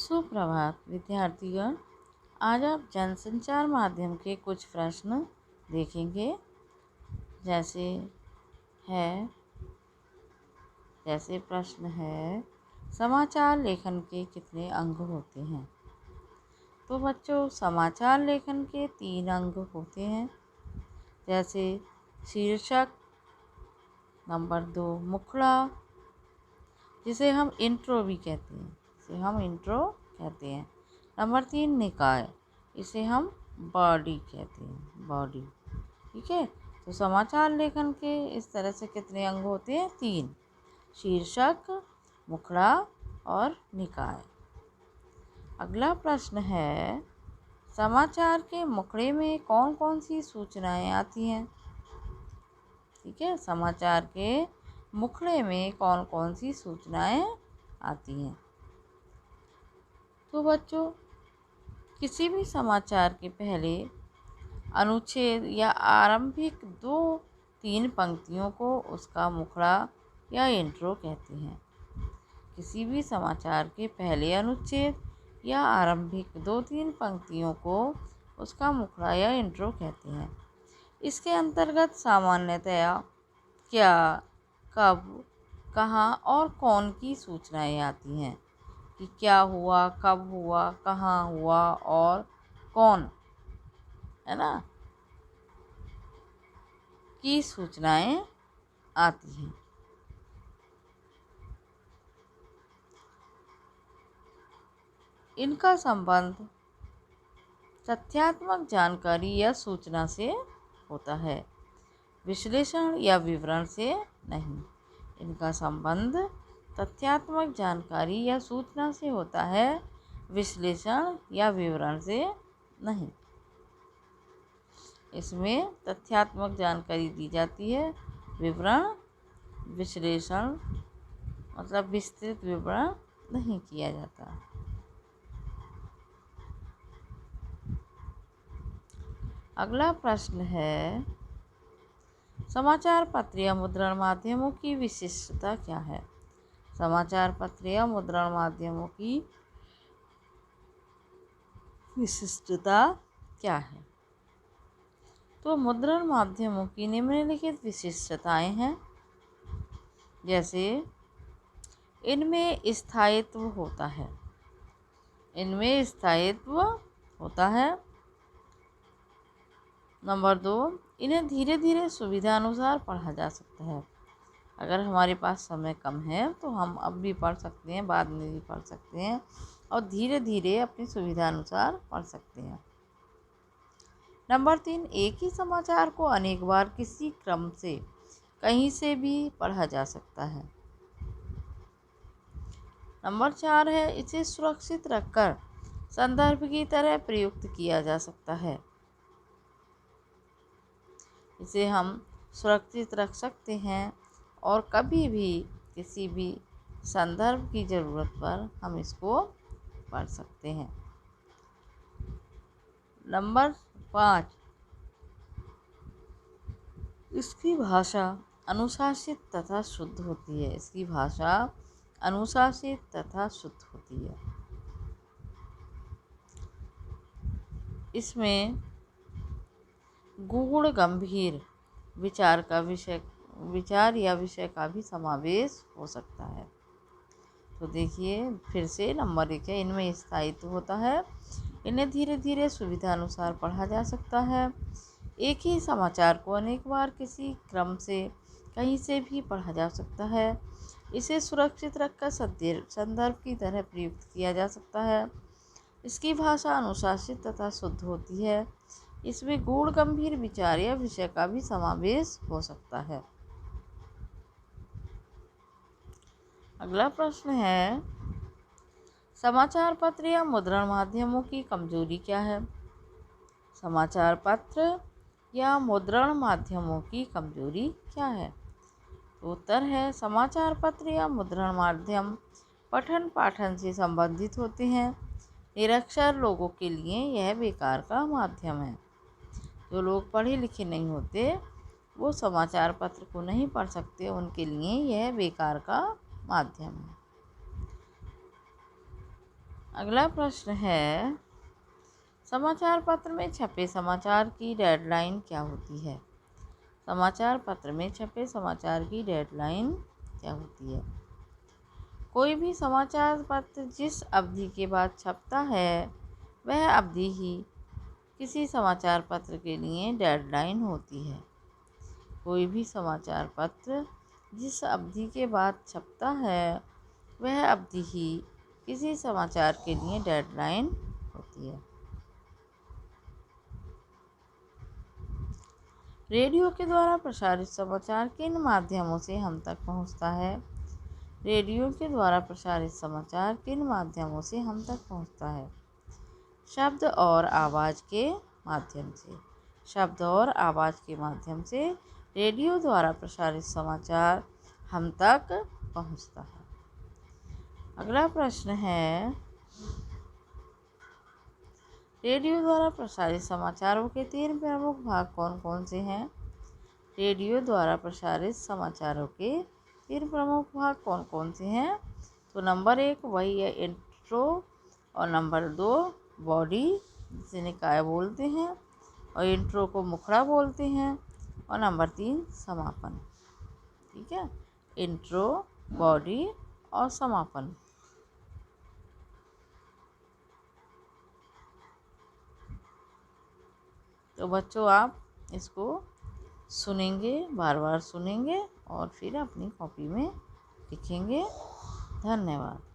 सुप्रभात विद्यार्थियों। आज आप जनसंचार माध्यम के कुछ प्रश्न देखेंगे। जैसे है जैसे प्रश्न है, समाचार लेखन के कितने अंग होते हैं? तो बच्चों, समाचार लेखन के 3 अंग होते हैं। जैसे शीर्षक, नंबर 2 मुखड़ा, जिसे हम इंट्रो भी कहते हैं, नंबर 3 निकाय, इसे हम बॉडी कहते हैं, बॉडी। ठीक है। तो समाचार लेखन के इस तरह से कितने अंग होते हैं? 3, शीर्षक, मुखड़ा और निकाय। अगला प्रश्न है, समाचार के मुखड़े में कौन कौन सी सूचनाएं आती हैं? ठीक है, समाचार के मुखड़े में कौन कौन सी सूचनाएं आती हैं? तो बच्चों, किसी भी समाचार के पहले अनुच्छेद या आरंभिक 2-3 पंक्तियों को उसका मुखड़ा या इंट्रो कहते हैं। किसी भी समाचार के पहले अनुच्छेद या आरंभिक 2-3 पंक्तियों को उसका मुखड़ा या इंट्रो कहते हैं। इसके अंतर्गत सामान्यतया क्या, कब, कहाँ और कौन की सूचनाएं आती हैं कि क्या हुआ, कब हुआ, कहाँ हुआ और कौन, है ना, की सूचनाएं आती हैं। इनका संबंध तथ्यात्मक जानकारी या सूचना से होता है, विश्लेषण या विवरण से नहीं। इनका संबंध तथ्यात्मक जानकारी या सूचना से होता है, विश्लेषण या विवरण से नहीं। इसमें तथ्यात्मक जानकारी दी जाती है, विवरण, विश्लेषण मतलब विस्तृत विवरण नहीं किया जाता। अगला प्रश्न है, समाचार पत्र या मुद्रण माध्यमों की विशिष्टता क्या है? समाचार पत्र या मुद्रण माध्यमों की विशिष्टता क्या है? तो मुद्रण माध्यमों की निम्नलिखित विशिष्टताएं हैं। जैसे इनमें स्थायित्व होता है, नंबर 2, इन्हें धीरे धीरे सुविधा अनुसार पढ़ा जा सकता है। अगर हमारे पास समय कम है तो हम अब भी पढ़ सकते हैं, बाद में भी पढ़ सकते हैं और धीरे धीरे अपनी सुविधा अनुसार पढ़ सकते हैं। नंबर 3, एक ही समाचार को अनेक बार किसी क्रम से कहीं से भी पढ़ा जा सकता है। नंबर 4 है, इसे सुरक्षित रखकर संदर्भ की तरह प्रयुक्त किया जा सकता है। इसे हम सुरक्षित रख सकते हैं और कभी भी किसी भी संदर्भ की ज़रूरत पर हम इसको पढ़ सकते हैं। नंबर 5, इसकी भाषा अनुशासित तथा शुद्ध होती है। इसमें गूढ़ गंभीर विचार या विषय का भी समावेश हो सकता है। तो देखिए फिर से, नंबर 1 है, इनमें स्थायित्व होता है, इन्हें धीरे धीरे सुविधा अनुसार पढ़ा जा सकता है, एक ही समाचार को अनेक बार किसी क्रम से कहीं से भी पढ़ा जा सकता है, इसे सुरक्षित रखकर संदर्भ की तरह प्रयुक्त किया जा सकता है, इसकी भाषा अनुशासित तथा शुद्ध होती है, इसमें गूढ़ गंभीर विचार या विषय का भी समावेश हो सकता है। अगला प्रश्न है, समाचार पत्र या मुद्रण माध्यमों की कमजोरी क्या है? समाचार पत्र या मुद्रण माध्यमों की कमजोरी क्या है? तो उत्तर है, समाचार पत्र या मुद्रण माध्यम पठन पाठन से संबंधित होते हैं, निरक्षर लोगों के लिए यह बेकार का माध्यम है। जो लोग पढ़े लिखे नहीं होते वो समाचार पत्र को नहीं पढ़ सकते, उनके लिए यह बेकार का माध्यम है। अगला प्रश्न है, समाचार पत्र में छपे समाचार की डेडलाइन क्या होती है? समाचार पत्र में छपे समाचार की डेडलाइन क्या होती है? कोई भी समाचार पत्र जिस अवधि के बाद छपता है वह अवधि ही किसी समाचार पत्र के लिए डेडलाइन होती है। कोई भी समाचार पत्र जिस अवधि के बाद छपता है वह अवधि ही किसी समाचार के लिए डेडलाइन होती है। रेडियो के द्वारा प्रसारित समाचार किन माध्यमों से हम तक पहुंचता है? रेडियो के द्वारा प्रसारित समाचार किन माध्यमों से हम तक पहुंचता है? शब्द और आवाज़ के माध्यम से। शब्द और आवाज़ के माध्यम से रेडियो द्वारा प्रसारित समाचार हम तक पहुंचता है। अगला प्रश्न है, रेडियो द्वारा प्रसारित समाचारों के 3 प्रमुख भाग कौन कौन से हैं? रेडियो द्वारा प्रसारित समाचारों के 3 प्रमुख भाग कौन कौन से हैं? तो नंबर 1 वही है इंट्रो, और नंबर 2 बॉडी जिसे निकाय बोलते हैं, और इंट्रो को मुखड़ा बोलते हैं, और नंबर 3 समापन। ठीक है, इंट्रो, बॉडी और समापन। तो बच्चों आप इसको सुनेंगे, बार बार सुनेंगे और फिर अपनी कॉपी में लिखेंगे। धन्यवाद।